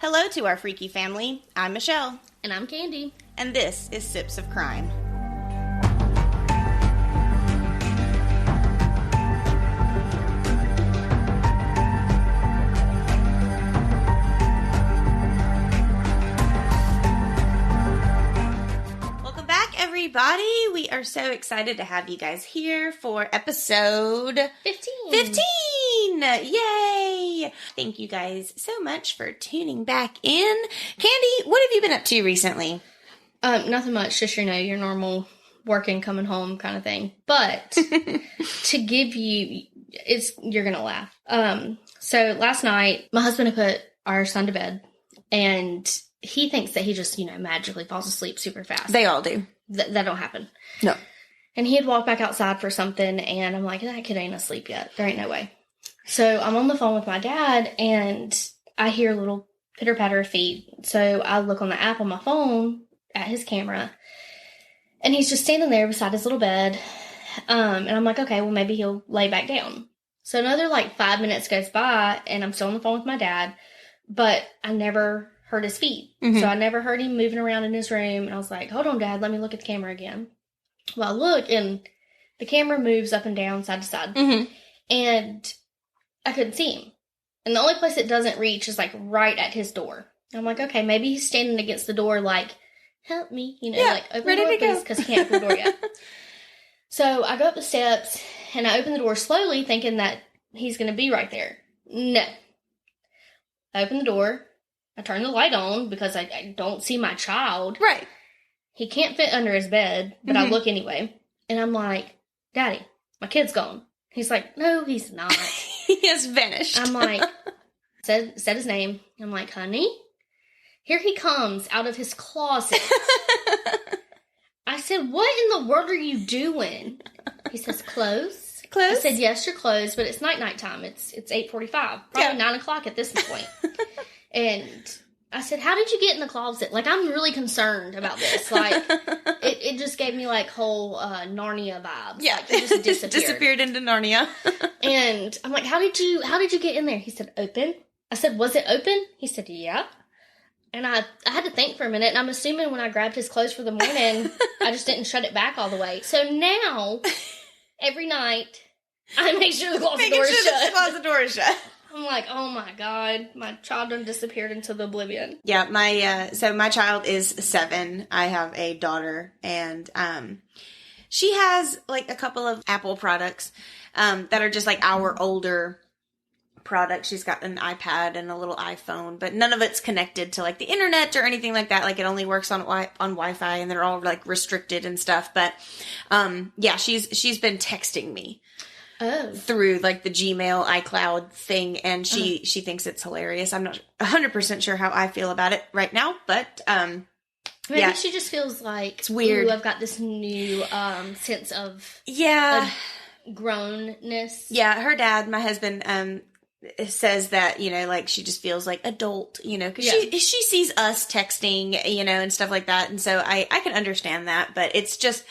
Hello to our freaky family. I'm Michelle. And I'm Kandi. And this is Sips of Crime. Welcome back, everybody. We are so excited to have you guys here for episode 15! Yay! Thank you guys so much for tuning back in. Kandi, what have you been up to recently? Nothing much, just your normal working, coming home kind of thing. But to give you, you're gonna laugh. So last night, my husband had put our son to bed, and he thinks that he just, magically falls asleep super fast. They all do. That don't happen. No. And he had walked back outside for something, and I'm like, that kid ain't asleep yet. There ain't no way. So I'm on the phone with my dad, and I hear a little pitter-patter of feet. So I look on the app on my phone at his camera, and he's just standing there beside his little bed. And I'm like, okay, well, maybe he'll lay back down. So another 5 minutes goes by, and I'm still on the phone with my dad, but I never heard his feet. Mm-hmm. So I never heard him moving around in his room, and I was like, hold on, Dad, let me look at the camera again. Well, I look, and the camera moves up and down, side to side. Mm-hmm. And I couldn't see him. And the only place it doesn't reach is, right at his door. I'm like, okay, maybe he's standing against the door, help me, open the door, please, because he can't open the door yet. So I go up the steps, and I open the door slowly, thinking that he's going to be right there. No. I open the door. I turn the light on, because I don't see my child. Right. He can't fit under his bed, but I look anyway. And I'm like, Daddy, my kid's gone. He's like, no, he's not. He has vanished. I'm like, said his name. I'm like, honey, here he comes out of his closet. I said, what in the world are you doing? He says, clothes. Clothes? I said, yes, your clothes, but it's night time. It's 8:45, probably 9 o'clock at this point. And I said, how did you get in the closet? I'm really concerned about this. It just gave me, whole Narnia vibes. Yeah. It just disappeared. Disappeared into Narnia. And I'm like, how did you get in there? He said, open. I said, was it open? He said, yeah. And I had to think for a minute, and I'm assuming when I grabbed his clothes for the morning, I just didn't shut it back all the way. So now, every night, I make sure the closet door is shut. The closet door is shut. I'm like, oh my God, my child done disappeared into the oblivion. Yeah, my child is 7. I have a daughter, and she has a couple of Apple products that are just our older products. She's got an iPad and a little iPhone, but none of it's connected to the internet or anything like that. It only works on Wi-Fi, and they're all restricted and stuff. But yeah, she's been texting me. Oh. Through the Gmail iCloud thing, and she thinks it's hilarious. I'm not 100% sure how I feel about it right now, but maybe she just feels like it's weird. Ooh, I've got this new sense of grownness. Yeah, her dad, my husband, says that she just feels adult, because she sees us texting, and stuff like that, and so I can understand that, but it's just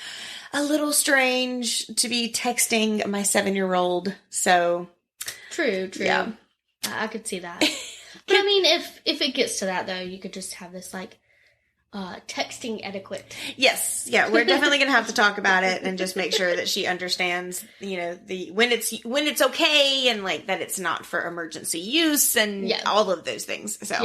a little strange to be texting my 7-year-old, so. True. Yeah. I could see that. But I mean, if it gets to that, though, you could just have this, texting etiquette. Yes. Yeah, we're definitely going to have to talk about it and just make sure that she understands, when it's okay, and that it's not for emergency use, and all of those things. So,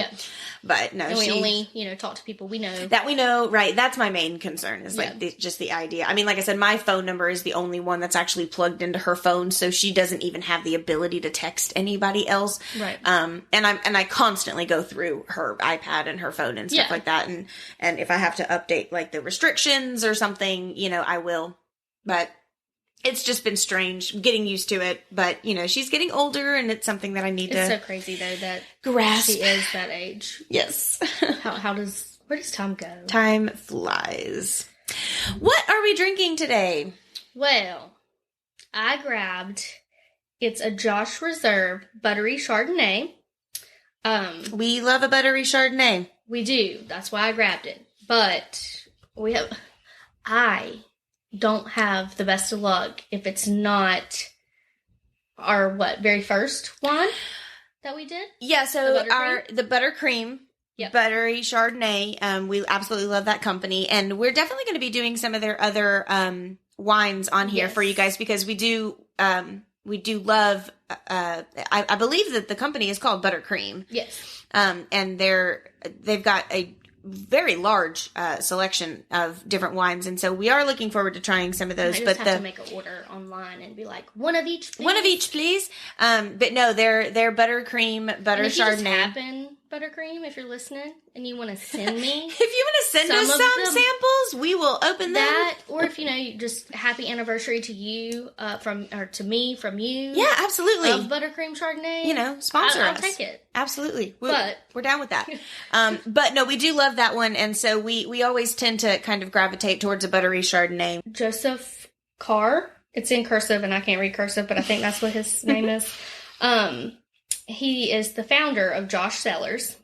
but no, and we only, talk to people we know. That we know, right. That's my main concern is just the idea. I mean, like I said, my phone number is the only one that's actually plugged into her phone, so she doesn't even have the ability to text anybody else. Right. And I constantly go through her iPad and her phone and stuff like that, and if I have to update the restrictions or something, I will. But it's just been strange getting used to it. But, she's getting older, and it's something that I need to. It's so crazy though that grasp. She is that age. Yes. Where does time go? Time flies. What are we drinking today? Well, I grabbed, it's a Josh Reserve Buttery Chardonnay. We love a buttery Chardonnay. We do. That's why I grabbed it. But I don't have the best of luck if it's not our very first one that we did. Yeah, so the buttercream Yep. Buttery Chardonnay. We absolutely love that company. And we're definitely going to be doing some of their other wines on here for you guys, because we do love, I believe that the company is called Buttercream. Yes. And they've got a very large selection of different wines, and so we are looking forward to trying some of those. I just have to make an order online and be like, one of each, please. One of each, please. But no, they're buttercream, butter and if Chardonnay. You just happen buttercream, if you're listening and you want to send me, if you want to send us some samples, we will open that, them. or if just happy anniversary to you to me from you. Yeah, absolutely. Of buttercream Chardonnay. Sponsor us. I'll take it. Absolutely. We're down with that. But no, we do love that one, and so we always tend to kind of gravitate towards a buttery Chardonnay. Joseph Carr. It's in cursive, and I can't read cursive, but I think that's what his name is. He is the founder of Josh Cellars.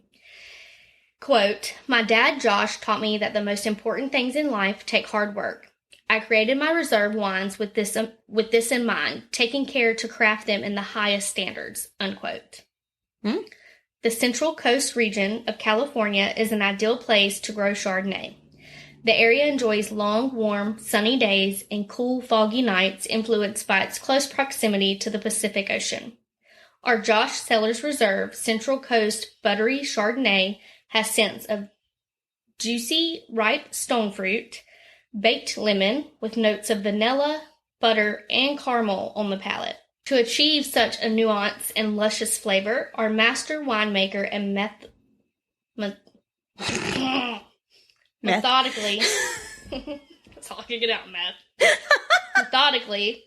Quote, "My dad, Josh, taught me that the most important things in life take hard work. I created my reserve wines with this in mind, taking care to craft them in the highest standards," unquote. The Central Coast region of California is an ideal place to grow Chardonnay. The area enjoys long, warm, sunny days and cool, foggy nights influenced by its close proximity to the Pacific Ocean. Our Josh Cellars Reserve Central Coast Buttery Chardonnay has scents of juicy, ripe stone fruit, baked lemon with notes of vanilla, butter, and caramel on the palate. To achieve such a nuance and luscious flavor, our master winemaker and methodically that's all I can get out, methodically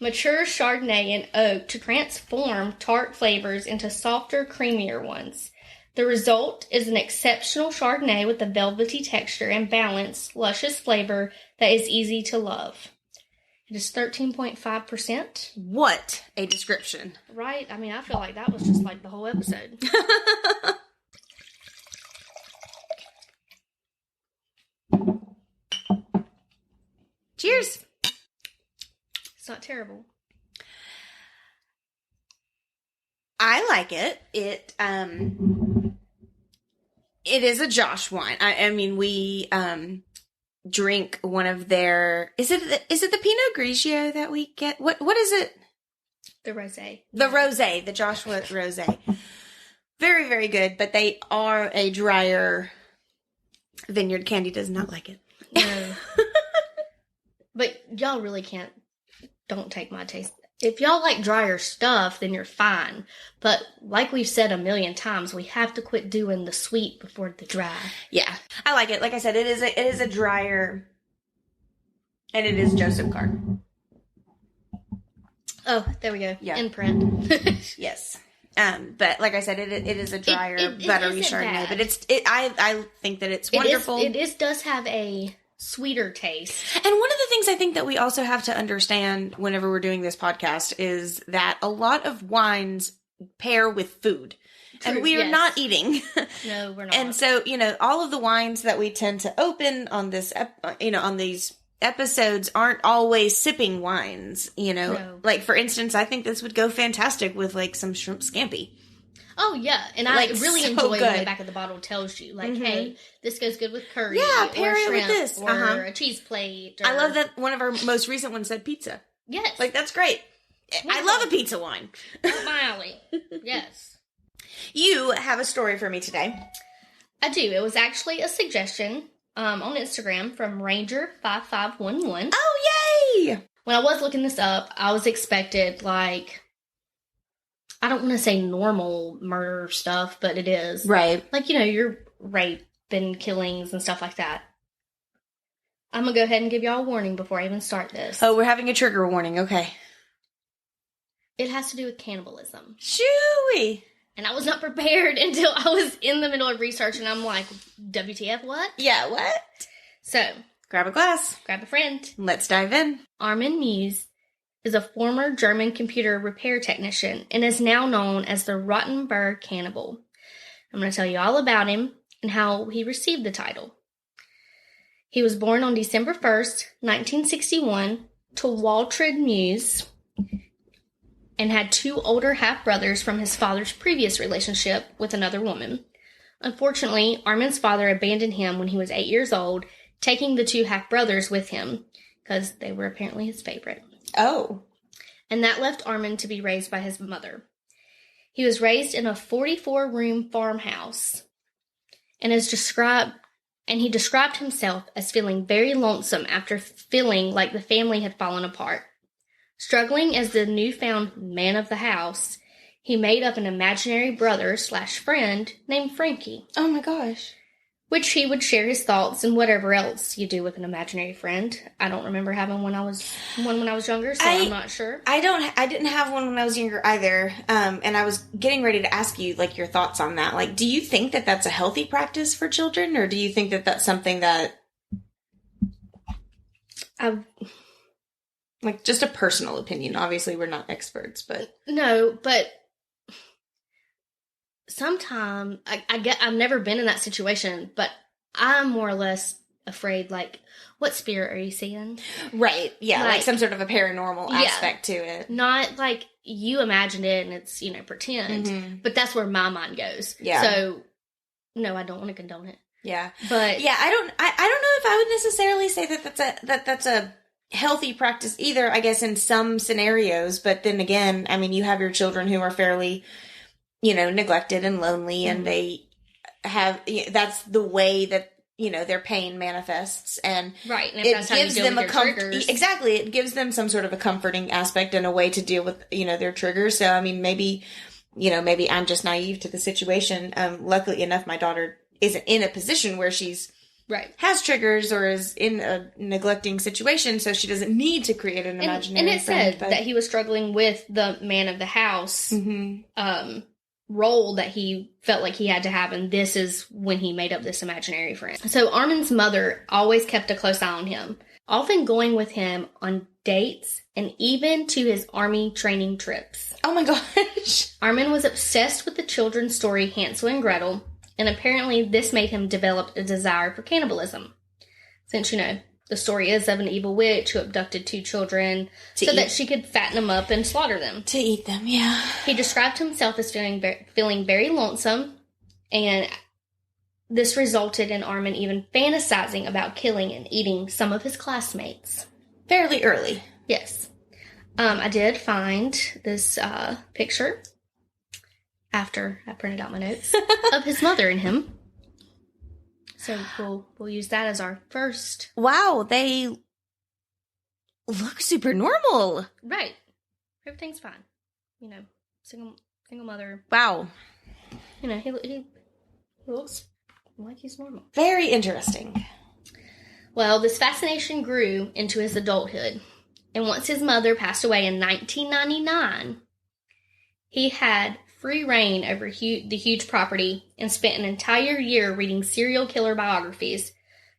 matures Chardonnay and oak to transform tart flavors into softer, creamier ones. The result is an exceptional Chardonnay with a velvety texture and balanced, luscious flavor that is easy to love. It is 13.5%. What a description. Right? I mean, I feel like that was just like the whole episode. Cheers. It's not terrible. I like it. It is a Josh wine. I mean, we drink one of their. Is it the Pinot Grigio that we get? What is it? The rosé. The rosé, the Joshua rosé. Very, very good, but they are a drier vineyard. Kandi does not like it. No. But y'all really can't. Don't take my taste. If y'all like drier stuff, then you're fine. But like we've said a million times, we have to quit doing the sweet before the dry. Yeah, I like it. Like I said, it is a drier, and it is Joseph Carr. Oh, there we go. Yeah. In print. Yes. But like I said, it is a drier, buttery Chardonnay. Bad. But I think that it's wonderful. It does have a sweeter taste. And one of the things I think that we also have to understand whenever we're doing this podcast is that a lot of wines pair with food. True, and we are not eating. No, we're not. And so, all of the wines that we tend to open on this, on these episodes aren't always sipping wines, No. Like, for instance, I think this would go fantastic with, like, some shrimp scampi. Oh, yeah. And I really enjoy when the back of the bottle tells you, like, hey, this goes good with curry. Yeah, pair it with this. Or a cheese plate. I love that one of our most recent ones said pizza. Yes. Like, that's great. I love a pizza wine. My alley. Yes. You have a story for me today. I do. It was actually a suggestion on Instagram from Ranger5511. Oh, yay! When I was looking this up, I was expected, like, I don't want to say normal murder stuff, but it is. Right. Like, your rape and killings and stuff like that. I'm going to go ahead and give y'all a warning before I even start this. Oh, we're having a trigger warning. Okay. It has to do with cannibalism. Shooey. And I was not prepared until I was in the middle of research, and I'm like, WTF, what? Yeah, what? So. Grab a glass. Grab a friend. Let's dive in. Armin Meiwes is a former German computer repair technician and is now known as the Rottenburg Cannibal. I'm going to tell you all about him and how he received the title. He was born on December 1st, 1961, to Waltrid Meiwes, and had two older half-brothers from his father's previous relationship with another woman. Unfortunately, Armin's father abandoned him when he was 8 years old, taking the 2 half-brothers with him, because they were apparently his favorite. Oh. And that left Armin to be raised by his mother. He was raised in a 44-room farmhouse, and he described himself as feeling very lonesome after feeling like the family had fallen apart. Struggling as the newfound man of the house, he made up an imaginary brother/friend named Frankie. Oh my gosh. Which he would share his thoughts and whatever else you do with an imaginary friend. I don't remember having one when I was younger, so I'm not sure. I didn't have one when I was younger either. And I was getting ready to ask you, like, your thoughts on that. Like, do you think that that's a healthy practice for children, or do you think that that's something that, like, just a personal opinion? Obviously, we're not experts, but no, but sometimes I've never been in that situation, but I'm more or less afraid, like, what spirit are you seeing? Right. Yeah. Like some sort of a paranormal aspect to it. Not like you imagined it and it's, pretend, but that's where my mind goes. Yeah. So no, I don't want to condone it. Yeah. But yeah, I don't know if I would necessarily say that's a healthy practice either, I guess, in some scenarios. But then again, I mean, you have your children who are fairly, neglected and lonely, and they have, that's the way that, their pain manifests, and right. And it gives them exactly. It gives them some sort of a comforting aspect and a way to deal with, their triggers. So, I mean, maybe I'm just naive to the situation. Luckily enough, my daughter isn't in a position where she's has triggers or is in a neglecting situation, so she doesn't need to create an imaginary friend. And it said that he was struggling with the man of the house, role that he felt like he had to have, and this is when he made up this imaginary friend. So Armin's mother always kept a close eye on him, often going with him on dates and even to his army training trips. Oh my gosh. Armin was obsessed with the children's story Hansel and Gretel, and apparently this made him develop a desire for cannibalism. Since, the story is of an evil witch who abducted 2 children that she could fatten them up and slaughter them. To eat them, yeah. He described himself as feeling very lonesome, and this resulted in Armin even fantasizing about killing and eating some of his classmates. Fairly early. Yes. I did find this picture after I printed out my notes of his mother and him. So we'll use that as our first. Wow, they look super normal. Right. Everything's fine. Single mother. Wow. He looks like he's normal. Very interesting. Well, this fascination grew into his adulthood. And once his mother passed away in 1999, he had free reign over the huge property and spent an entire year reading serial killer biographies.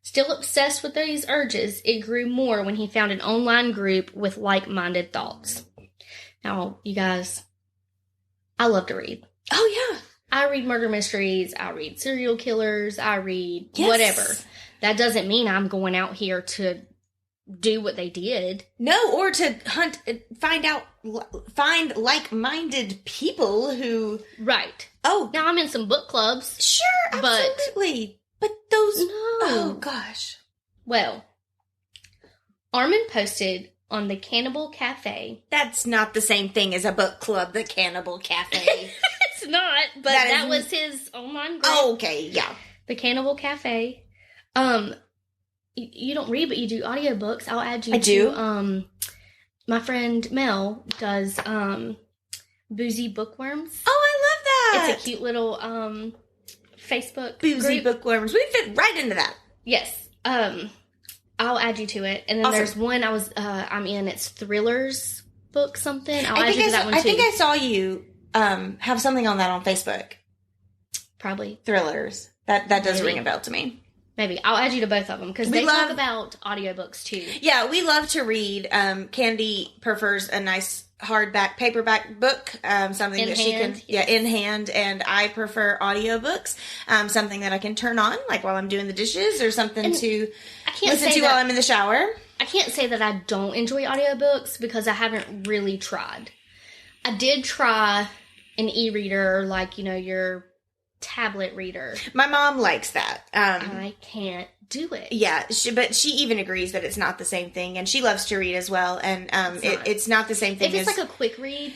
Still obsessed with these urges, it grew more when he found an online group with like-minded thoughts. Now, you guys, I love to read. Oh, yeah. I read murder mysteries. I read serial killers. I read whatever. That doesn't mean I'm going out here to do what they did. No, or to find like-minded people who... Right. Oh. Now I'm in some book clubs. Sure, absolutely. But those... No. Oh, gosh. Well, Armin posted on the Cannibal Cafe. That's not the same thing as a book club, the Cannibal Cafe. It's not, but that was his online group. Oh, okay, yeah. The Cannibal Cafe. You don't read, but you do audiobooks. I'll add you to, my friend Mel does, Boozy Bookworms. Oh, I love that! It's a cute little, Facebook Boozy group. Bookworms. We fit right into that. Yes. I'll add you to it. And then awesome. There's one I'm in, it's Thrillers book something. I'll add you to that one too. I think I saw you, have something on that on Facebook. Probably. Thrillers. That does ring a bell to me. Maybe. I'll add you to both of them, because they talk about audiobooks, too. Yeah, we love to read. Kandi prefers a nice hardback, paperback book, something that she can... Yeah, in hand, and I prefer audiobooks, something that I can turn on, like while I'm doing the dishes, or something to listen to while I'm in the shower. I can't say that I don't enjoy audiobooks, because I haven't really tried. I did try an e-reader, like, your tablet reader. My mom likes that. I can't do it. Yeah, but she even agrees that it's not the same thing, and she loves to read as well, and it's not the same thing. If it's like a quick read.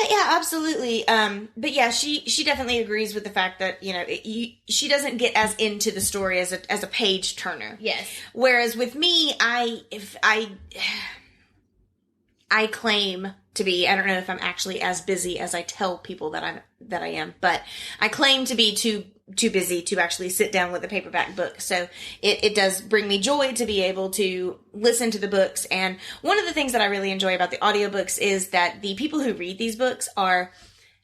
Yeah, absolutely. But yeah, she definitely agrees with the fact that, she doesn't get as into the story as a page turner. Yes. Whereas with me, I claim to be, I don't know if I'm actually as busy as I tell people that I am, but I claim to be too busy to actually sit down with a paperback book. So it does bring me joy to be able to listen to the books. And one of the things that I really enjoy about the audiobooks is that the people who read these books are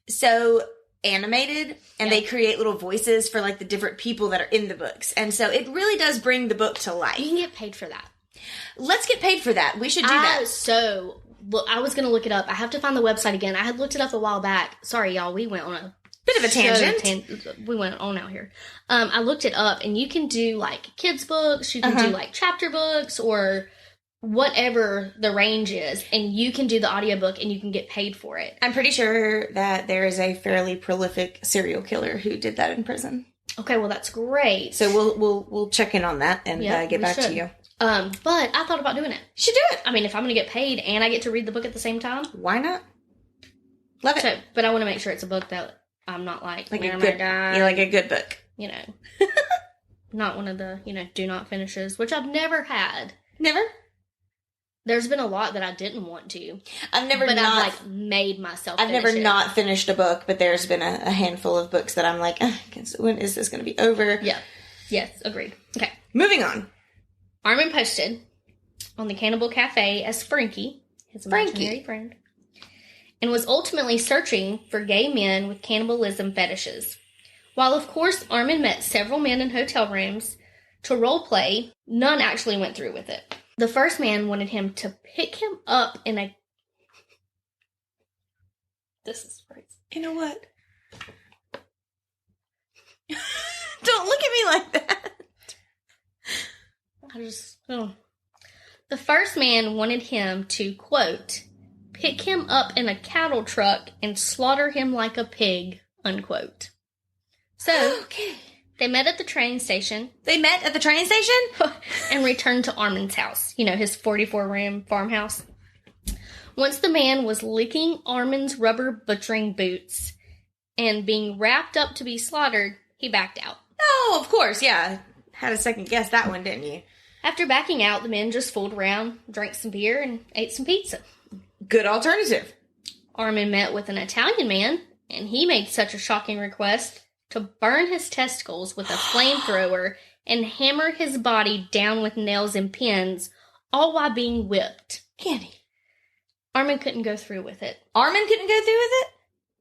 so animated, and they create little voices for like the different people that are in the books. And so it really does bring the book to life. You can get paid for that. Let's get paid for that. We should do that. So, well, I was going to look it up. I have to find the website again. I had looked it up a while back. Sorry, y'all. We went on a bit of a tangent. We went on out here. I looked it up, and you can do like kids books. You can do like chapter books or whatever the range is, and you can do the audiobook and you can get paid for it. I'm pretty sure that there is a fairly prolific serial killer who did that in prison. Okay, well that's great. So we'll check in on that and get back to you. But I thought about doing it. You should do it. I mean, if I'm going to get paid and I get to read the book at the same time, why not? Love it. So, but I want to make sure it's a book that I'm not like a good book. Not one of the, do not finishes, which I've never had. Never? There's been a lot that I didn't want to. I've never made myself I've never not finished a book, but there's been a handful of books that I'm like, when is this going to be over? Yeah. Yes, agreed. Okay. Moving on. Armin posted on the Cannibal Cafe as Frankie, his imaginary friend, and was ultimately searching for gay men with cannibalism fetishes. While, of course, Armin met several men in hotel rooms to role play, none actually went through with it. The first man wanted him to pick him up in a... This is crazy. You know what? Don't look at me like that. The first man wanted him to, quote, pick him up in a cattle truck and slaughter him like a pig, unquote. So, they met at the train station. And returned to Armin's house. His 44-room farmhouse. Once the man was licking Armin's rubber butchering boots and being wrapped up to be slaughtered, he backed out. Oh, of course, yeah. Had a second guess that one, didn't you? After backing out, the men just fooled around, drank some beer, and ate some pizza. Good alternative. Armin met with an Italian man, and he made such a shocking request to burn his testicles with a flamethrower and hammer his body down with nails and pins, all while being whipped. Kandi. Armin couldn't go through with it.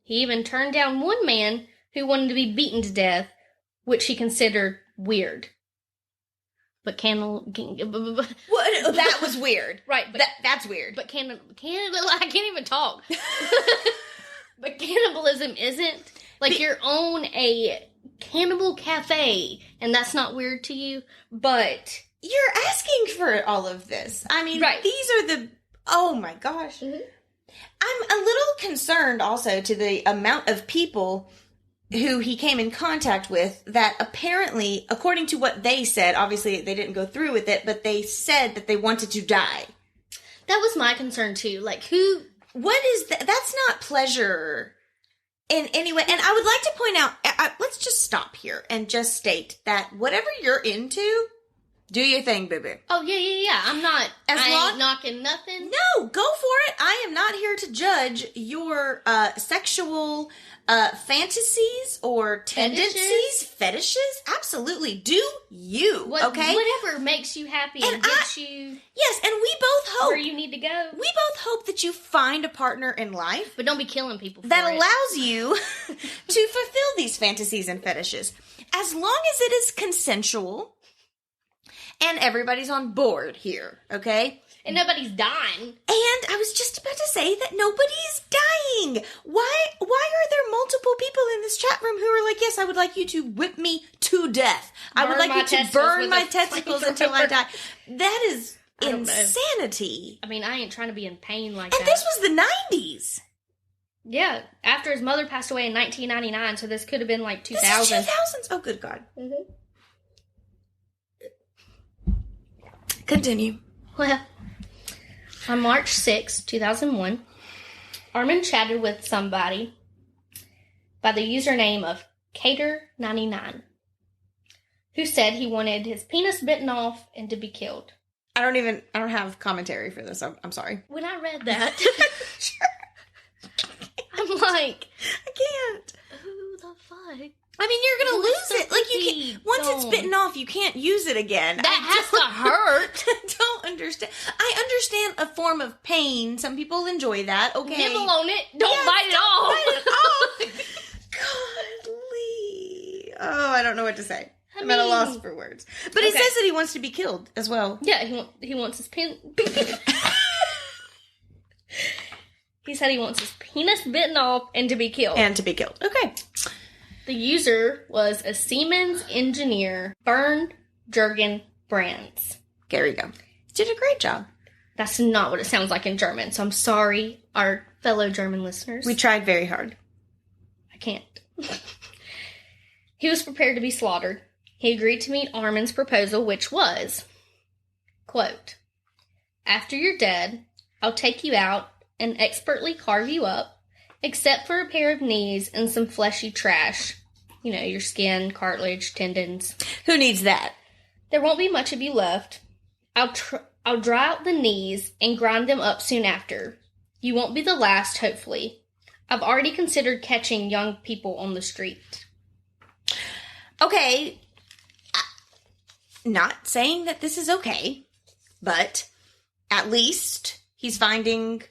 He even turned down one man who wanted to be beaten to death, which he considered weird. But that was weird. Right. But that's weird. But I can't even talk. But cannibalism isn't. Like, you own a cannibal cafe, and that's not weird to you, but... You're asking for all of this. I mean, These are the... Oh, my gosh. Mm-hmm. I'm a little concerned, also, to the amount of people who he came in contact with that apparently, according to what they said, obviously they didn't go through with it, but they said that they wanted to die. That was my concern, too. Like, what is that? That's not pleasure in any way. And I would like to point out, let's just stop here and just state that whatever you're into, do your thing, boo-boo. Oh, yeah. I ain't knocking nothing. No, go for it. I am not here to judge your sexual fantasies or tendencies, fetishes. Absolutely. Do you, okay? Whatever makes you happy and gets you... Yes, and we both hope... where you need to go. We both hope that you find a partner in life. But don't be killing people for that allows you to fulfill these fantasies and fetishes. As long as it is consensual and everybody's on board here, okay? And nobody's dying. And I was just about to say that nobody's dying. Why are there multiple people in this chat room who are like, yes, I would like you to whip me to death. I would like you to burn my testicles until I die. That is insanity. I mean, I ain't trying to be in pain like that. And this was the 90s. Yeah, after his mother passed away in 1999, so this could have been like 2000. This is 2000s? Oh, good God. Mm-hmm. Continue. Well, on March 6, 2001, Armin chatted with somebody by the username of Cater99, who said he wanted his penis bitten off and to be killed. I don't have commentary for this. I'm sorry. When I read that, Sure. I'm like, I can't. who the fuck? I mean, you're gonna lose it. Like, you cookie? can't. Once it's bitten off, you can't use it again. That has to hurt. I don't understand. I understand a form of pain. Some people enjoy that. Okay, Nibble on it. Don't Yes, bite it don't off. bite it off. Godly. Oh, I don't know what to say. I'm at a loss for words. But he Okay. says that he wants to be killed as well. Yeah, he wants his He said he wants his penis bitten off and to be killed. And to be killed. Okay. The user was a Siemens engineer, Bernd Jürgen Brands. There you go. Did a great job. That's not what it sounds like in German, so I'm sorry, our fellow German listeners. We tried very hard. I can't. He was prepared to be slaughtered. He agreed to meet Armin's proposal, which was, quote, "After you're dead, I'll take you out and expertly carve you up, except for a pair of knees and some fleshy trash. You know, your skin, cartilage, tendons. Who needs that? There won't be much of you left. I'll dry out the knees and grind them up soon after. You won't be the last, hopefully. I've already considered catching young people on the street." Okay. Not saying that this is okay, but at least he's finding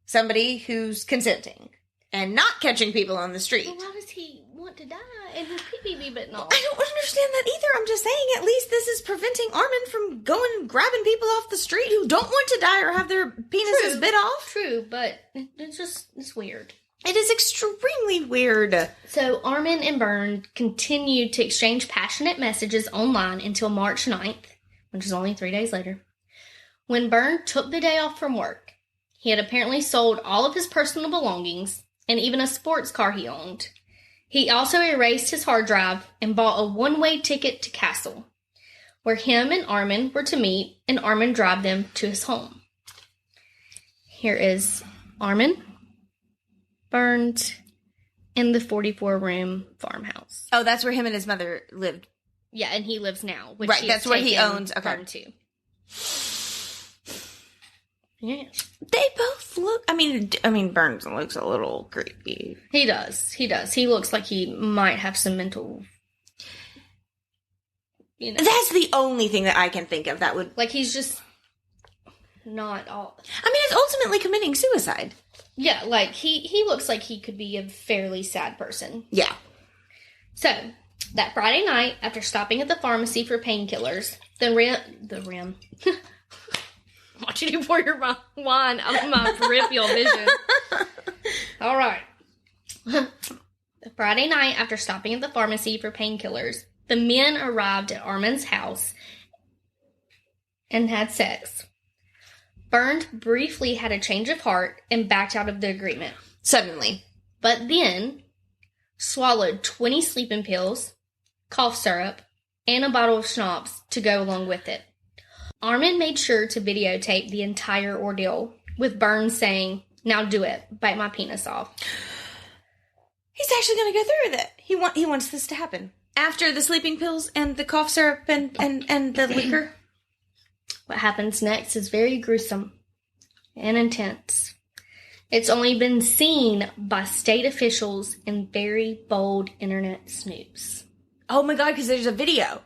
somebody who's consenting and not catching people on the street. Well, why does he want to die and his pee-pee be bitten off? I don't understand that either. I'm just saying at least this is preventing Armin from going and grabbing people off the street who don't want to die or have their penises bit off. True, but it's weird. It is extremely weird. So Armin and Bernd continued to exchange passionate messages online until March 9th, which is only 3 days later, when Bernd took the day off from work. He had apparently sold all of his personal belongings and even a sports car he owned. He also erased his hard drive and bought a one-way ticket to Kassel, where him and Armin were to meet, and Armin drive them to his home. Here is Armin, Bernd, in the 44-room farmhouse. Oh, that's where him and his mother lived. Yeah, and he lives now. Which Right, that's where he owns. Okay. Bernd too. Yes. They both look. I mean, Burns looks a little creepy. He does. He looks like he might have some mental. You know, That's the only thing that I can think of that would. like he's just not all. I mean, it's ultimately committing suicide. Yeah, like he looks like he could be a fairly sad person. Yeah. So that Friday night, after stopping at the pharmacy for painkillers, the rim. I want you to pour your wine out of my peripheral vision. All right. The Friday night, after stopping at the pharmacy for painkillers, the men arrived at Armin's house and had sex. Bernd briefly had a change of heart and backed out of the agreement. Suddenly. But then swallowed 20 sleeping pills, cough syrup, and a bottle of schnapps to go along with it. Armin made sure to videotape the entire ordeal, with Bernd saying, "Now do it. Bite my penis off." He's actually going to go through with it. He wants this to happen. After the sleeping pills and the cough syrup and the liquor. What happens next is very gruesome and intense. It's only been seen by state officials and very bold internet snoops. Oh my God, because there's a video.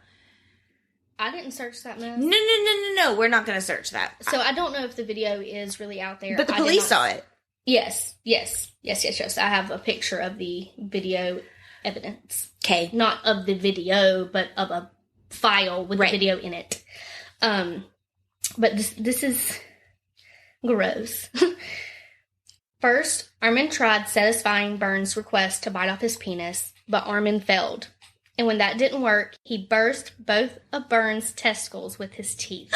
I didn't search that mess. No. We're not going to search that. So I don't know if the video is really out there. But the police saw it. Yes. I have a picture of the video evidence. Okay. Not of the video, but of a file with the video in it. But this is gross. First, Armin tried satisfying Bernd's request to bite off his penis, but Armin failed. And when that didn't work, he burst both of Bernd's testicles with his teeth.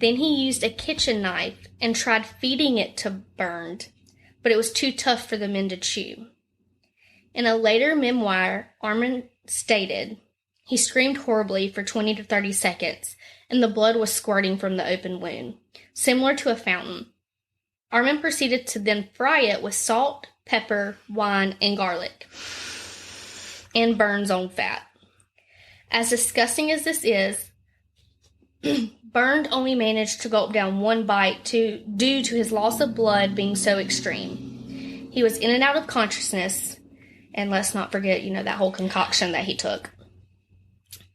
Then he used a kitchen knife and tried feeding it to Bernd, but it was too tough for the men to chew. In a later memoir, Armin stated, "He screamed horribly for 20 to 30 seconds, and the blood was squirting from the open wound, similar to a fountain. Armin proceeded to then fry it with salt, pepper, wine, and garlic, and Burns' own fat. As disgusting as this is, Burns only managed to gulp down one bite due to his loss of blood being so extreme. He was in and out of consciousness, and let's not forget, that whole concoction that he took.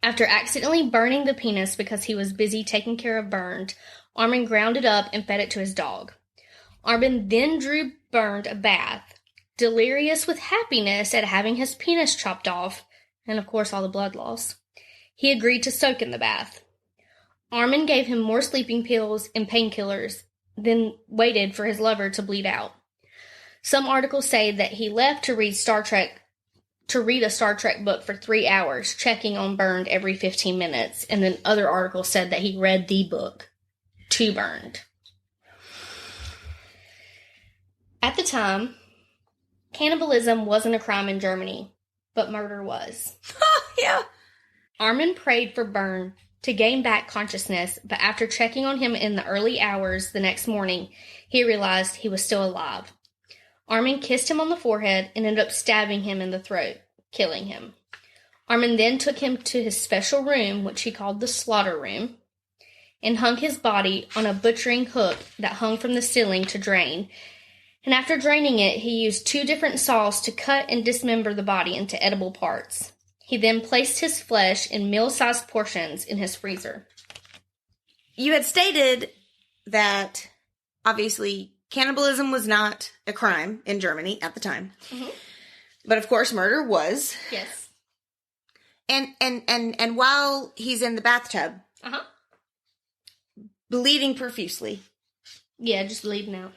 After accidentally burning the penis because he was busy taking care of Burns, Armin ground it up and fed it to his dog. Armin then drew Burns a bath, delirious with happiness at having his penis chopped off, and of course all the blood loss. He agreed to soak in the bath. Armin gave him more sleeping pills and painkillers, then waited for his lover to bleed out. Some articles say that he left to read a Star Trek book for 3 hours, checking on Burns every 15 minutes, and then other articles said that he read the book to Burns. At the time, cannibalism wasn't a crime in Germany, but murder was. Yeah. Armin prayed for Burns to gain back consciousness, but after checking on him in the early hours the next morning, he realized he was still alive. Armin kissed him on the forehead and ended up stabbing him in the throat, killing him. Armin then took him to his special room, which he called the slaughter room, and hung his body on a butchering hook that hung from the ceiling to drain. And after draining it, he used 2 different saws to cut and dismember the body into edible parts. He then placed his flesh in meal-sized portions in his freezer. You had stated that, obviously, cannibalism was not a crime in Germany at the time. Mm-hmm. But, of course, murder was. Yes. And while he's in the bathtub, bleeding profusely. Yeah, just bleeding out.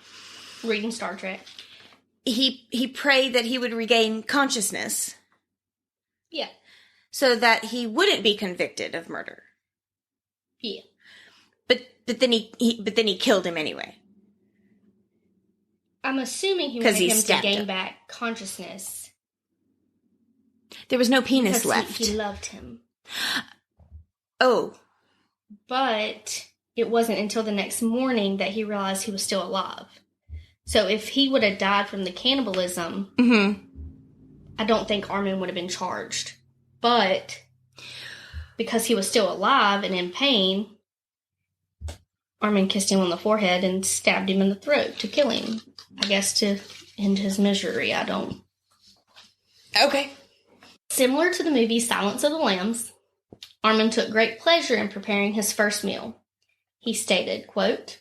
Reading Star Trek. He prayed that he would regain consciousness. Yeah. So that he wouldn't be convicted of murder. Yeah. But then he killed him anyway. I'm assuming he wanted him to gain back consciousness. There was no penis left. He loved him. Oh. But it wasn't until the next morning that he realized he was still alive. So if he would have died from the cannibalism, I don't think Armin would have been charged. But because he was still alive and in pain, Armin kissed him on the forehead and stabbed him in the throat to kill him. I guess to end his misery. I don't. Okay. Similar to the movie Silence of the Lambs, Armin took great pleasure in preparing his first meal. He stated, quote,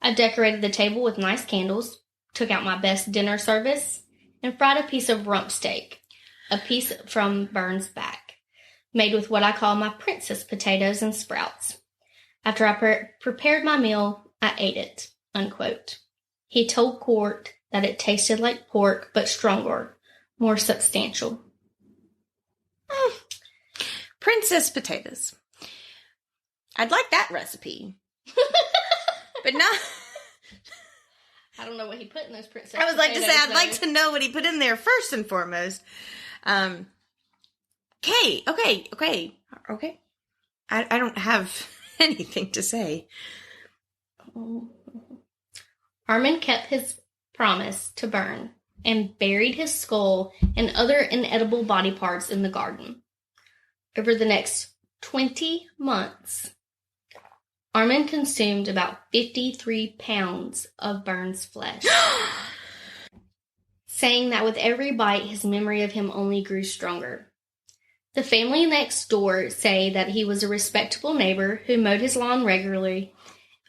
"I decorated the table with nice candles, took out my best dinner service, and fried a piece of rump steak, a piece from Burns' back, made with what I call my princess potatoes and sprouts. After I prepared my meal, I ate it," unquote. He told court that it tasted like pork, but stronger, more substantial. Princess potatoes. I'd like that recipe. But not... I don't know what he put in those princess potatoes. I was like to say, I'd though. like to know what he put in there first and foremost. Okay. I don't have anything to say. Armin kept his promise to Burns and buried his skull and other inedible body parts in the garden. Over the next 20 months, Armin consumed about 53 pounds of Burns' flesh, saying that with every bite, his memory of him only grew stronger. The family next door say that he was a respectable neighbor who mowed his lawn regularly,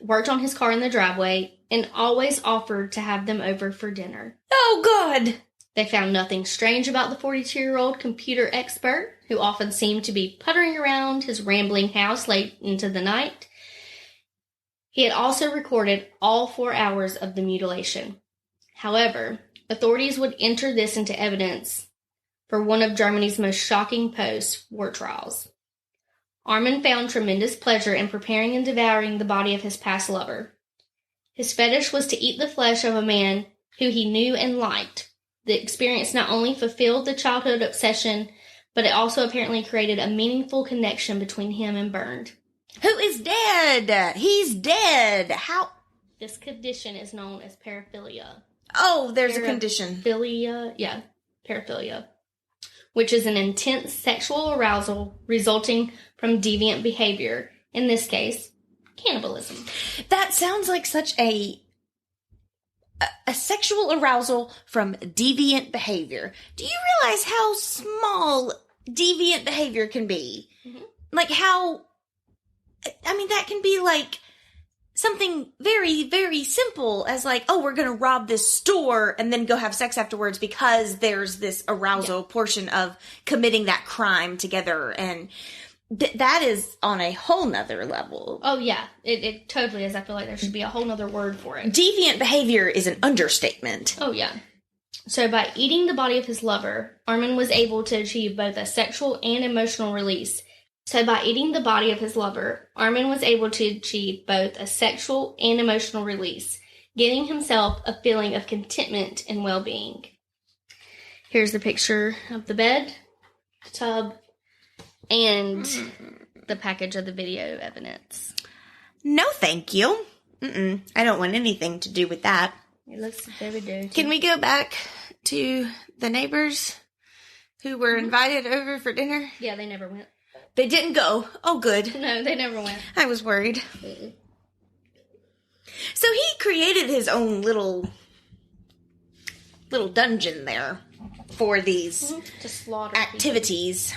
worked on his car in the driveway, and always offered to have them over for dinner. Oh, God! They found nothing strange about the 42-year-old computer expert, who often seemed to be puttering around his rambling house late into the night. He had also recorded all 4 hours of the mutilation. However, authorities would enter this into evidence for one of Germany's most shocking post-war trials. Armin found tremendous pleasure in preparing and devouring the body of his past lover. His fetish was to eat the flesh of a man who he knew and liked. The experience not only fulfilled the childhood obsession, but it also apparently created a meaningful connection between him and Bernd. Who is dead? He's dead. How? This condition is known as paraphilia. Oh, there's a condition. Paraphilia, which is an intense sexual arousal resulting from deviant behavior. In this case, cannibalism. That sounds like such a sexual arousal from deviant behavior. Do you realize how small deviant behavior can be? Mm-hmm. Like how, I mean, that can be like something very, very simple as like, oh, we're going to rob this store and then go have sex afterwards because there's this arousal portion of committing that crime together. And that is on a whole nother level. Oh, yeah. It totally is. I feel like there should be a whole nother word for it. Deviant behavior is an understatement. Oh, yeah. So by eating the body of his lover, Armin was able to achieve both a sexual and emotional release. So by eating the body of his lover, Armin was able to achieve both a sexual and emotional release, giving himself a feeling of contentment and well-being. Here's the picture of the bed, the tub, and the package of the video evidence. No, thank you. I don't want anything to do with that. It looks very dirty. Can we go back to the neighbors who were invited over for dinner? Yeah, they never went. They didn't go. Oh, good. No, they never went. I was worried. So he created his own little dungeon there for these to slaughter activities.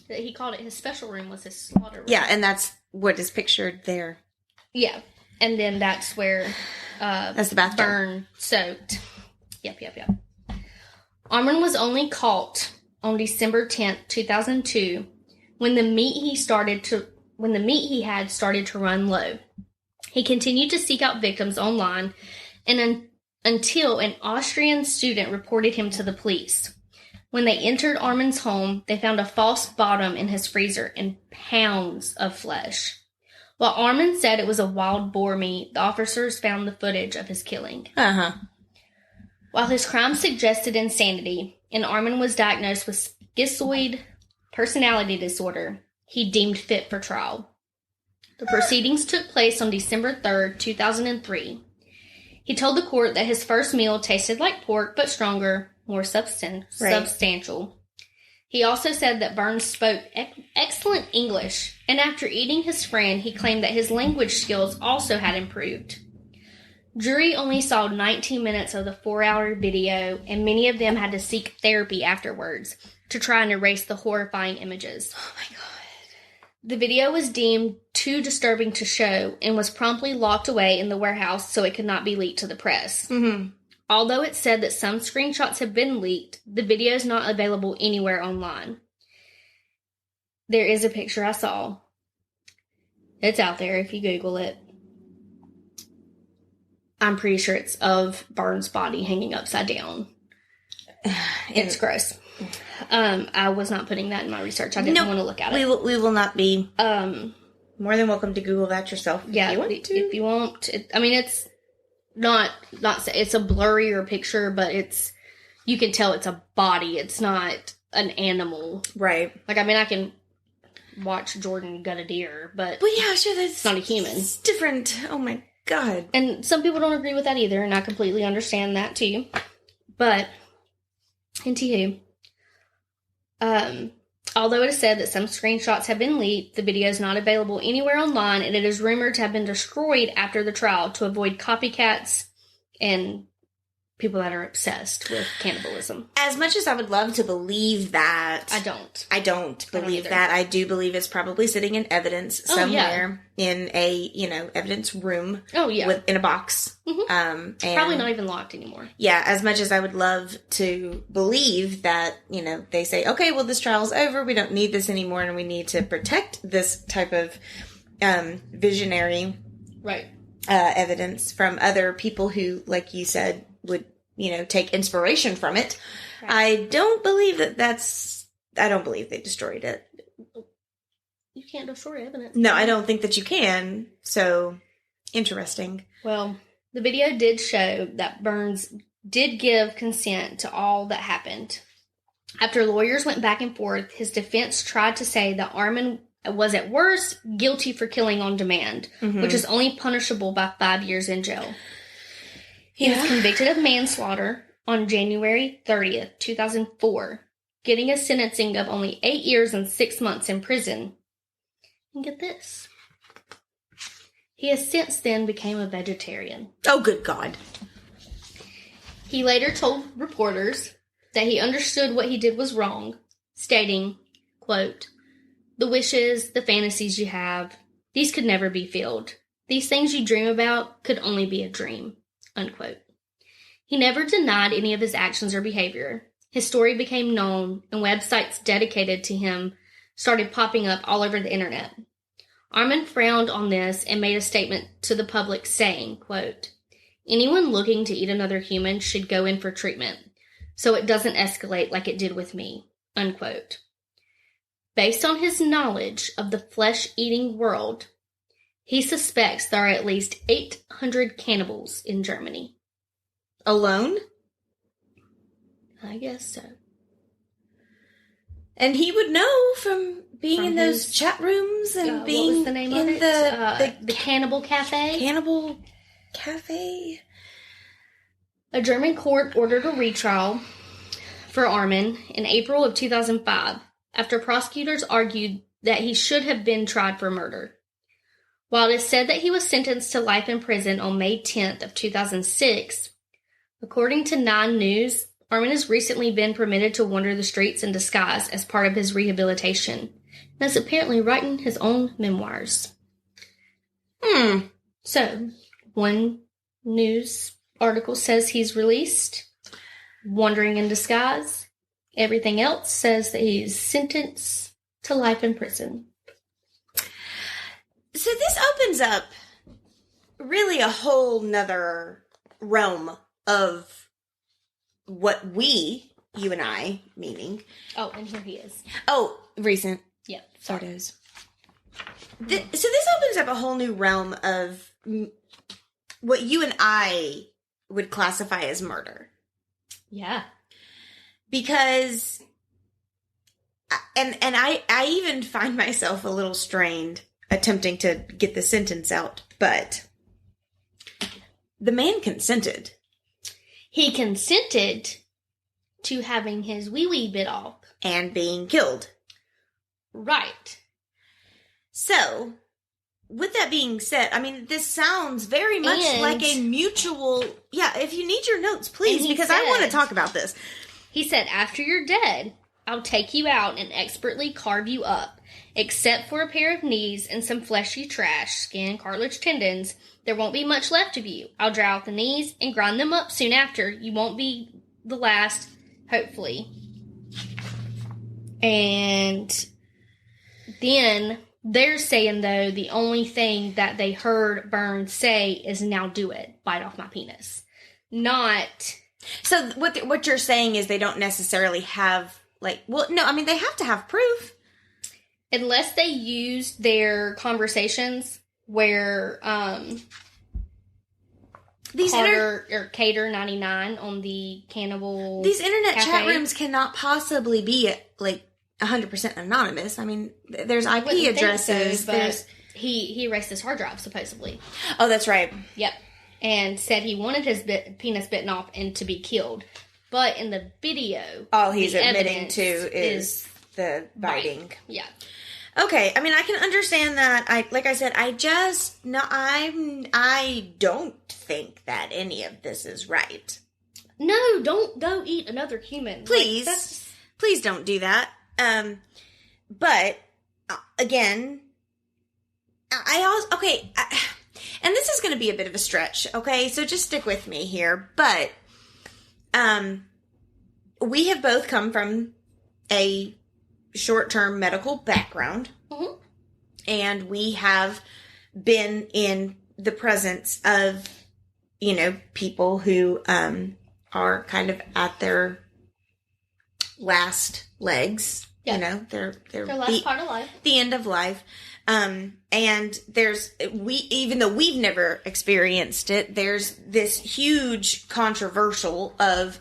He called it his special room was his slaughter room. Yeah, and that's what is pictured there. Yeah, and then that's where that's the bathtub. Burn soaked. Yep. Armin was only caught on December 10th, 2002, when the meat he had started to run low. He continued to seek out victims online and until an Austrian student reported him to the police. When they entered Armin's home, they found a false bottom in his freezer and pounds of flesh. While Armin said it was a wild boar meat, the officers found the footage of his killing. While his crime suggested insanity, and Armin was diagnosed with schizoid personality disorder, he deemed fit for trial. The proceedings took place on December 3rd, 2003. He told the court that his first meal tasted like pork, but stronger, more substantial. He also said that Burns spoke excellent English, and after eating his friend, he claimed that his language skills also had improved. Jury only saw 19 minutes of the 4-hour video, and many of them had to seek therapy afterwards to try and erase the horrifying images. Oh my God. The video was deemed too disturbing to show and was promptly locked away in the warehouse so it could not be leaked to the press. Although it said that some screenshots have been leaked, the video is not available anywhere online. There is a picture I saw. It's out there if you Google it. I'm pretty sure it's of Burns' body hanging upside down. It's gross. I was not putting that in my research. I didn't want to look at it. We will not be more than welcome to Google that yourself. Yeah, if you want. It's not it's a blurrier picture, but you can tell it's a body. It's not an animal. Right. I can watch Jordan gut a deer, but yeah, sure, that's not a human. It's different. Oh my God. And some people don't agree with that either, and I completely understand that too. But, anywho, although it is said that some screenshots have been leaked, the video is not available anywhere online, and it is rumored to have been destroyed after the trial to avoid copycats and people that are obsessed with cannibalism. As much as I would love to believe that, I don't believe that. I do believe it's probably sitting in evidence somewhere in a evidence room. Oh yeah, in a box. And probably not even locked anymore. Yeah, as much as I would love to believe that they say, okay, well this trial's over, we don't need this anymore, and we need to protect this type of visionary evidence from other people who, like you said, would take inspiration from it. Right. I don't believe I don't believe they destroyed it. You can't destroy evidence. No, I don't think that you can. So, interesting. Well, The video did show that Burns did give consent to all that happened. After lawyers went back and forth, his defense tried to say that Armin was at worst guilty for killing on demand, which is only punishable by 5 years in jail. He was convicted of manslaughter on January 30th, 2004, getting a sentencing of only 8 years and 6 months in prison. And get this. He has since then become a vegetarian. Oh, good God. He later told reporters that he understood what he did was wrong, stating, quote, "The wishes, the fantasies you have, these could never be filled. These things you dream about could only be a dream," unquote. He never denied any of his actions or behavior. His story became known, and websites dedicated to him started popping up all over the internet. Armin frowned on this and made a statement to the public saying, quote, "Anyone looking to eat another human should go in for treatment, so it doesn't escalate like it did with me," unquote. Based on his knowledge of the flesh-eating world, he suspects there are at least 800 cannibals in Germany. Alone? I guess so. And he would know from being in those chat rooms and being what was the name in of it? The Cannibal Cafe? Cannibal Cafe? A German court ordered a retrial for Armin in April of 2005 after prosecutors argued that he should have been tried for murder. While it is said that he was sentenced to life in prison on May 10th of 2006, according to 9 News, Armin has recently been permitted to wander the streets in disguise as part of his rehabilitation, and is apparently writing his own memoirs. So, one news article says he's released, wandering in disguise. Everything else says that he's sentenced to life in prison. So this opens up really a whole nother realm of what you and I, meaning. Oh, and here he is. Oh, recent. Yeah. Photos. So this opens up a whole new realm of what you and I would classify as murder. Yeah. Because, and I even find myself a little strained attempting to get the sentence out, but the man consented. He consented to having his wee-wee bit off. And being killed. Right. So, with that being said, I mean, this sounds very much like a mutual... Yeah, if you need your notes, please, because I want to talk about this. He said, "After you're dead, I'll take you out and expertly carve you up. Except for a pair of knees and some fleshy trash, skin, cartilage, tendons, there won't be much left of you. I'll draw out the knees and grind them up soon after. You won't be the last, hopefully." And then they're saying, though, the only thing that they heard Burns say is, "Now do it. Bite off my penis." Not... So what you're saying is they don't necessarily have, like... Well, no, I mean, they have to have proof. Unless they use their conversations where these Cater 99 on the cannibal... These internet cafe. chat rooms cannot possibly be, like, 100% anonymous. I mean, there's IP addresses. So, but he erased his hard drive, supposedly. Oh, that's right. Yep. And said he wanted his penis bitten off and to be killed. But in the video... All he's admitting to is the biting. Yeah. Okay, I mean, I can understand that. Like I said, I don't think that any of this is right. No, don't go eat another human. Please. Please don't do that. But, again, and this is going to be a bit of a stretch, okay? So just stick with me here. But, we have both come from a short-term medical background. Mm-hmm. And we have been in the presence of, people who, are kind of at their last legs. Yeah. Their last part of life. The end of life. And even though we've never experienced it, there's this huge controversial of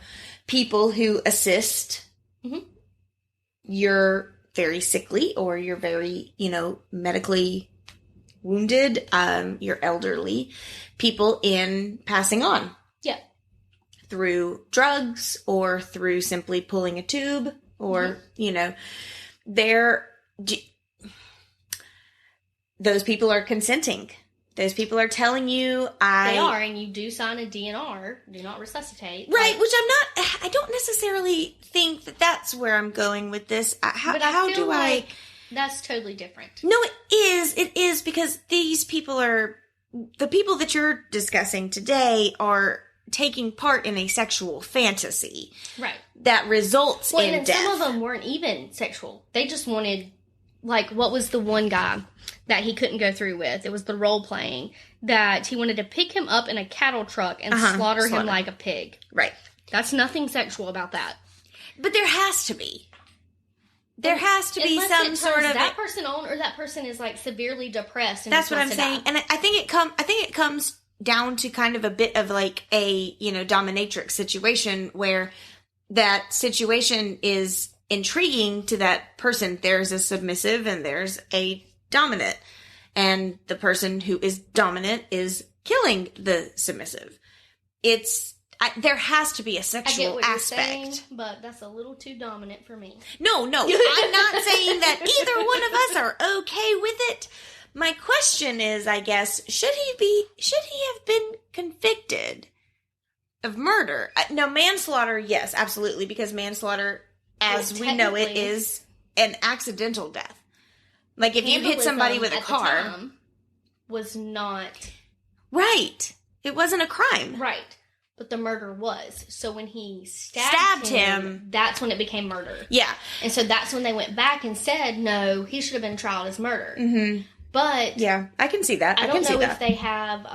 people who assist. Mm-hmm. You're very sickly or you're very, medically wounded, you're elderly, people in passing on. Yeah. Through drugs or through simply pulling a tube or, those people are consenting. Those people are telling you They are, and you do sign a DNR, do not resuscitate. Right, which I don't necessarily think that that's where I'm going with this. That's totally different. No, it is because these people the people that you're discussing today are taking part in a sexual fantasy. Right. That results in death. Some of them weren't even sexual. They just wanted, what was the one guy that he couldn't go through with? It was the role playing that he wanted to pick him up in a cattle truck and slaughter him like a pig. Right. That's nothing sexual about that. But there has to be. There has to be some sort of that person on, or that person is severely depressed. And that's what I'm saying, and I think it comes down to kind of a bit of a dominatrix situation where that situation is intriguing to that person. There's a submissive and there's a dominant, and the person who is dominant is killing the submissive. There has to be a sexual aspect. You're saying, but that's a little too dominant for me. No, I'm not saying that either one of us are okay with it. My question is, I guess, should he have been convicted of murder? No, manslaughter, yes, absolutely, because manslaughter, as we know it, is an accidental death. Like if you hit somebody with a car, was not right. It wasn't a crime, right? But the murder was. So when he stabbed him, that's when it became murder. Yeah. And so that's when they went back and said, no, he should have been tried as murder. Mm-hmm. But yeah, I can see that. I don't know if they have.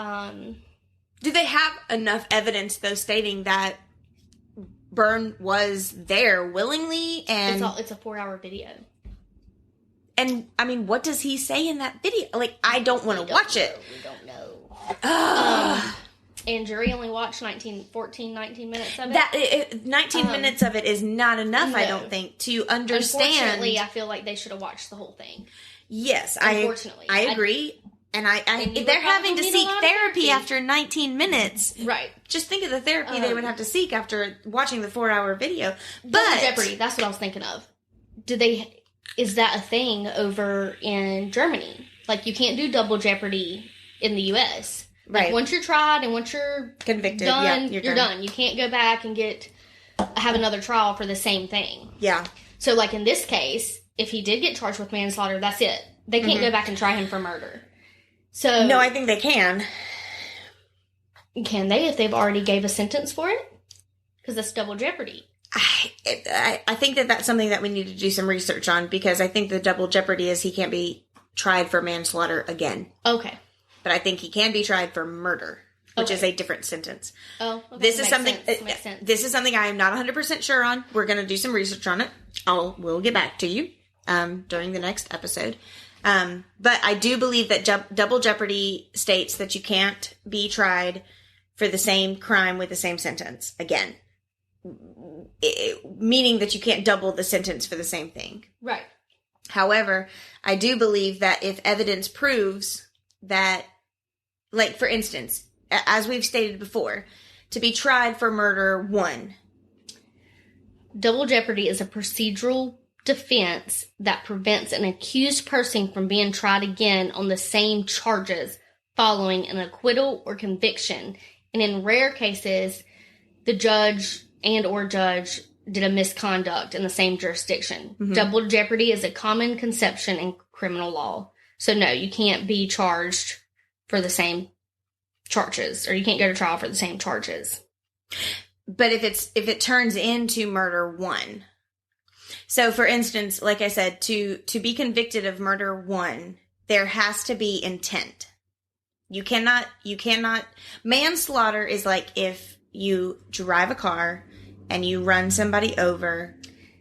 Do they have enough evidence, though, stating that Byrne was there willingly? And it's a 4-hour video. And I mean, what does he say in that video? I don't want to watch it. We don't know. And jury only watched 19 minutes of it. 19 minutes of it is not enough, no. I don't think, to understand. Unfortunately, I feel like they should have watched the whole thing. Yes, I agree. And they're having to seek therapy after 19 minutes. Right. Just think of the therapy they would have to seek after watching the 4-hour video. But Jeopardy, that's what I was thinking of. Is that a thing over in Germany? You can't do double jeopardy in the U.S. Right. Once you're tried and once you're convicted, done, you're done. You can't go back and have another trial for the same thing. Yeah. So, in this case, if he did get charged with manslaughter, that's it. They can't go back and try him for murder. So no, I think they can. Can they if they've already gave a sentence for it? Because that's double jeopardy. I think that's something that we need to do some research on, because I think the double jeopardy is he can't be tried for manslaughter again. Okay. But I think he can be tried for murder, which is a different sentence. Oh, okay. This is something. Makes sense. This is something I am not 100% sure on. We're going to do some research on it. We'll get back to you during the next episode. But I do believe that double jeopardy states that you can't be tried for the same crime with the same sentence again, meaning that you can't double the sentence for the same thing. Right. However, I do believe that if evidence proves that, for instance, as we've stated before, to be tried for murder 1. Double jeopardy is a procedural defense that prevents an accused person from being tried again on the same charges following an acquittal or conviction. And in rare cases, the judge or judge did a misconduct in the same jurisdiction. Mm-hmm. Double jeopardy is a common conception in criminal law. So no, you can't be charged for the same charges, or you can't go to trial for the same charges. But if it turns into murder 1. So for instance, like I said, to be convicted of murder 1, there has to be intent. You cannot manslaughter is like if you drive a car and you run somebody over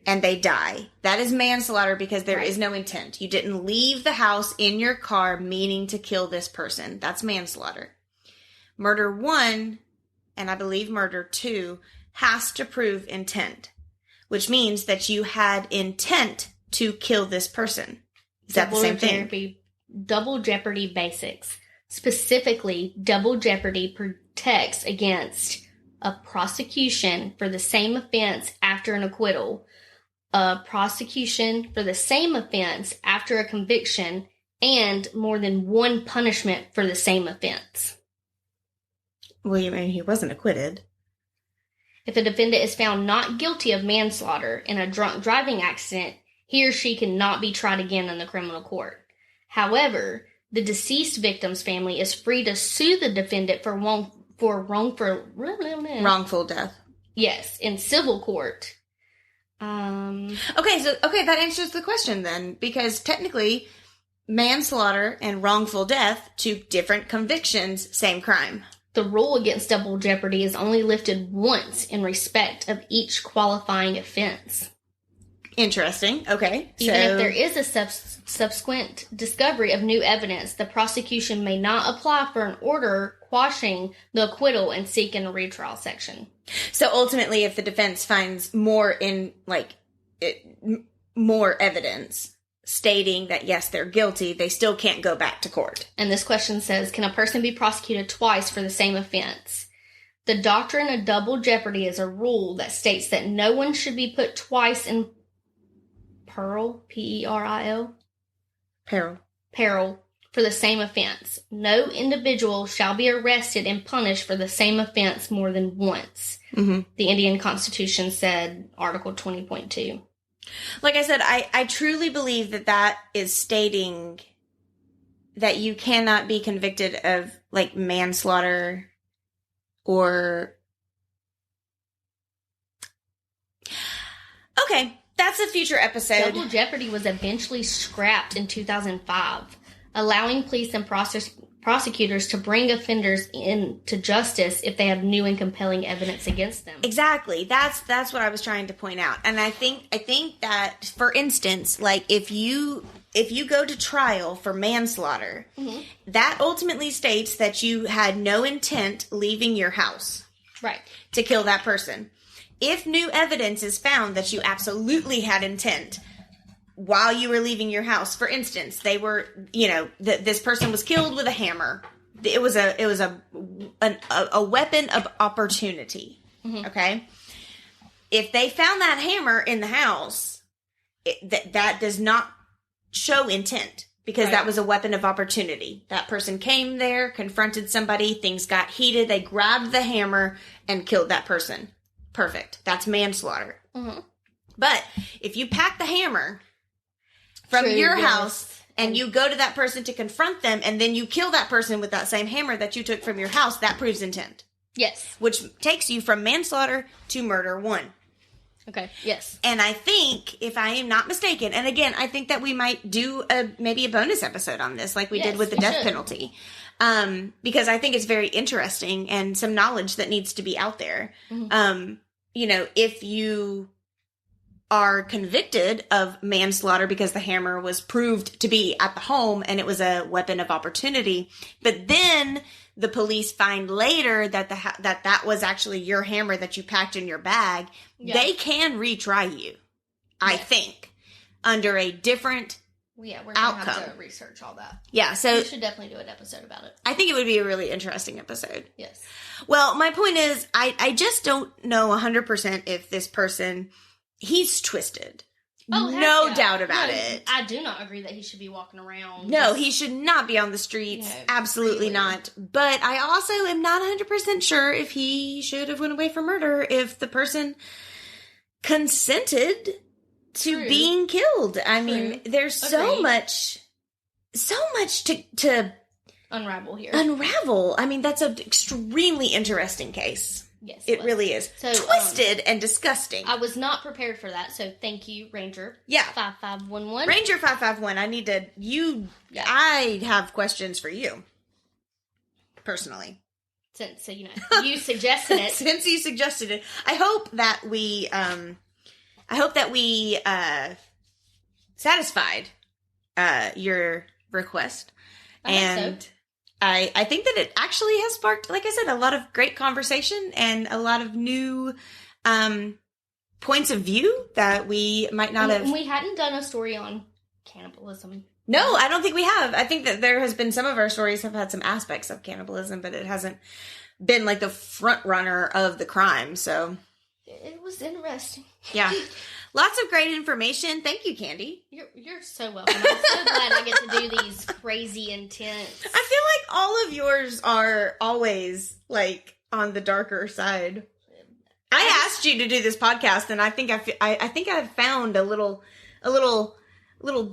and they die. That is manslaughter because there is no intent. You didn't leave the house in your car meaning to kill this person. That's manslaughter. Murder 1, and I believe murder 2, has to prove intent, which means that you had intent to kill this person. Is that the same thing? Double jeopardy basics. Specifically, double jeopardy protects against a prosecution for the same offense after an acquittal, a prosecution for the same offense after a conviction, and more than one punishment for the same offense. Well, you mean he wasn't acquitted. If a defendant is found not guilty of manslaughter in a drunk driving accident, he or she cannot be tried again in the criminal court. However, the deceased victim's family is free to sue the defendant for wrongful death. Yes, in civil court. Okay, that answers the question then, because technically, manslaughter and wrongful death, 2 different convictions, same crime. The rule against double jeopardy is only lifted once in respect of each qualifying offense. Interesting. Okay. Even if there is a subsequent discovery of new evidence, the prosecution may not apply for an order quashing the acquittal and seek in a retrial section. So ultimately, if the defense finds more evidence stating that, yes, they're guilty, they still can't go back to court. And this question says, can a person be prosecuted twice for the same offense? The doctrine of double jeopardy is a rule that states that no one should be put twice in peril, P-E-R-I-L? Peril for the same offense. No individual shall be arrested and punished for the same offense more than once. Mm-hmm. The Indian Constitution said, Article 20.2. Like I said, I truly believe that is stating that you cannot be convicted of, like, manslaughter or... Okay, that's a future episode. Double jeopardy was eventually scrapped in 2005, allowing police and prosecutors to bring offenders into justice if they have new and compelling evidence against them. Exactly. That's what I was trying to point out. And I think that, for instance, like, if you go to trial for manslaughter, mm-hmm. that ultimately states that you had no intent leaving your house. Right. To kill that person. If new evidence is found that you absolutely had intent while you were leaving your house, for instance, they were, this person was killed with a hammer. It was a weapon of opportunity. Mm-hmm. Okay. If they found that hammer in the house, that does not show intent because that was a weapon of opportunity. That person came there, confronted somebody, things got heated, they grabbed the hammer and killed that person. Perfect. That's manslaughter. Mm-hmm. But if you pack the hammer from your house and you go to that person to confront them and then you kill that person with that same hammer that you took from your house, that proves intent. Yes. Which takes you from manslaughter to murder 1. Okay. Yes. And I think, if I am not mistaken, and again, I think that we might do maybe a bonus episode on this like we did with the death penalty. Because I think it's very interesting and some knowledge that needs to be out there. Mm-hmm. If you are convicted of manslaughter because the hammer was proved to be at the home and it was a weapon of opportunity, but then the police find later that that was actually your hammer that you packed in your bag, they can retry you, I think, under a different we're going to have to research all that. Yeah, so... We should definitely do an episode about it. I think it would be a really interesting episode. Yes. Well, my point is, I just don't know 100% if this person, he's twisted. Oh, no doubt about it. I do not agree that he should be walking around. No, he should not be on the streets. Absolutely not. But I also am not 100% sure if he should have went away for murder if the person consented to being killed. I mean, there's so much to unravel here. I mean, that's an extremely interesting case. Yes, it really is. So, twisted and disgusting. I was not prepared for that, so thank you, Ranger. Yeah. 5511. Ranger 551. I have questions for you. Personally. Since, you suggested it. Since you suggested it. I hope that we I hope that we satisfied your request. I think that it actually has sparked, like I said, a lot of great conversation and a lot of new points of view that we might not have. We hadn't done a story on cannibalism. No, I don't think we have. I think that there has been some of our stories have had some aspects of cannibalism, but it hasn't been like the front runner of the crime. So it was interesting. Yeah. Lots of great information. Thank you, Kandi. You're so welcome. I'm so glad I get to do these crazy, intense. I feel like all of yours are always like on the darker side. I asked you to do this podcast, and I think I've found a little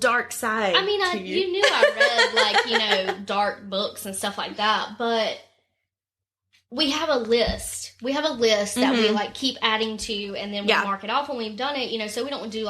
dark side. I mean, you knew I read dark books and stuff like that, but we have a list. We have a list that we keep adding to, and then we mark it off when we've done it. So we don't do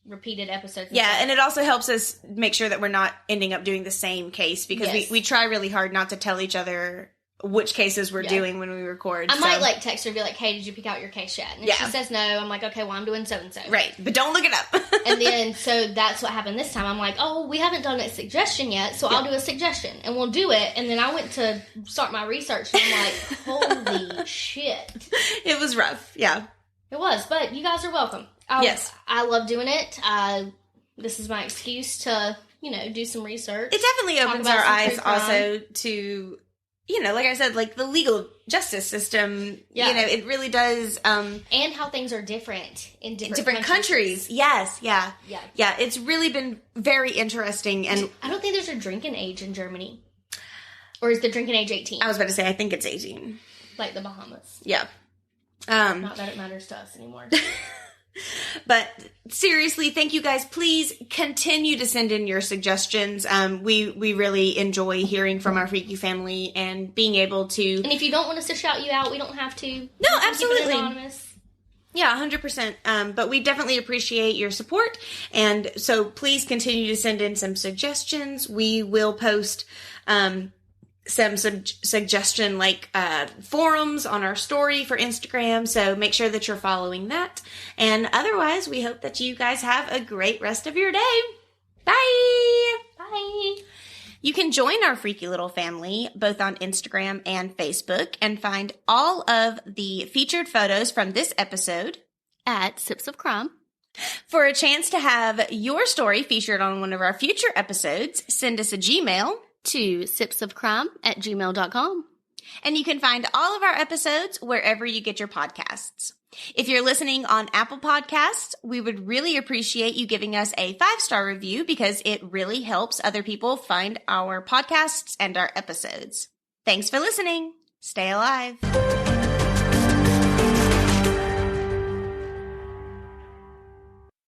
repeated episodes. And it also helps us make sure that we're not ending up doing the same case, because we try really hard not to tell each other which cases we're doing when we record. I might text her and be like, "Hey, did you pick out your case yet?" And if she says no, I'm like, "Okay, well, I'm doing so and so." Right, but don't look it up. And then so that's what happened this time. I'm like, "Oh, we haven't done a suggestion yet, so I'll do a suggestion and we'll do it." And then I went to start my research and I'm like, "Holy shit!" It was rough. Yeah, it was. But you guys are welcome. Yes, I love doing it. This is my excuse to do some research. It definitely opens our eyes also to. Like I said, like the legal justice system, it really does. And how things are different in different countries. Yes, yeah. It's really been very interesting. And I don't think there's a drinking age in Germany. Or is the drinking age 18? I was about to say, I think it's 18. Like the Bahamas. Yeah. Not that it matters to us anymore. But seriously, thank you guys. Please continue to send in your suggestions. We really enjoy hearing from our freaky family and being able to. And if you don't want us to shout you out, we don't have to. No, absolutely. Keep it anonymous. Yeah, 100%. But we definitely appreciate your support. And so please continue to send in some suggestions. We will post some suggestion forums on our story for Instagram, so make sure that you're following that. And otherwise, we hope that you guys have a great rest of your day. Bye! Bye! You can join our freaky little family both on Instagram and Facebook and find all of the featured photos from this episode at Sips of Crime. For a chance to have your story featured on one of our future episodes, send us a Gmail to sipsofcrime@gmail.com. And you can find all of our episodes wherever you get your podcasts. If you're listening on Apple Podcasts, we would really appreciate you giving us a 5-star review, because it really helps other people find our podcasts and our episodes. Thanks for listening. Stay alive.